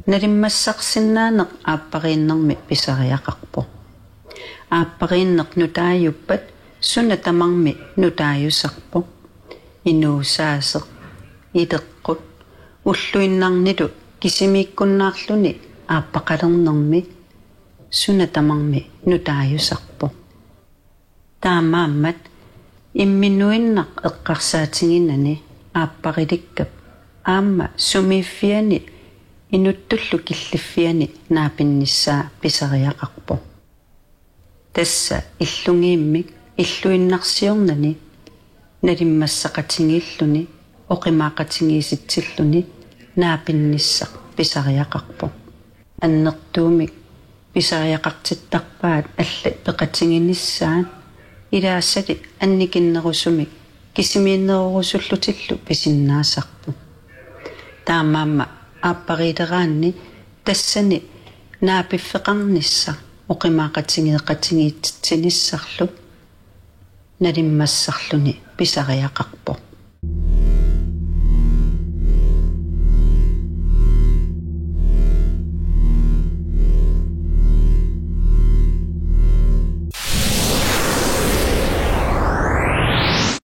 Nalimmassarsinnaaneq aappariinnermi pisariaqarpo. Aappariinneq nutaayuppat suna tamarmi nutaayusarpo. Inuusaaseq ideqqut ulluinnarnilu kisimiikkunnaarluni aappaqalernermi suna tamarmi nutaayusarpo. Taamaammat imminuinnaq eqqarsaatinginani aapparidikkap aamma sumiiffiani inuttullu killiffiani naapinnissaa pisariaqarpo. Tassa illungiimmik illuinnarsiornani nalimmassaqatingiilluni oqimaaqatingiisitsilluni naapinnissaq pisariaqarpo. Annertuumik pisariaqartittarpaat alli peqatinginissaan ilaassali annikinnerusumik kisimiinnerurusullutillu pisinnaasarpu. Taamaamma aappariileraanni tassani naapiffeqarnissa oqimaaqatingiitinissarlu nalimmassarluni pisariaqarpo.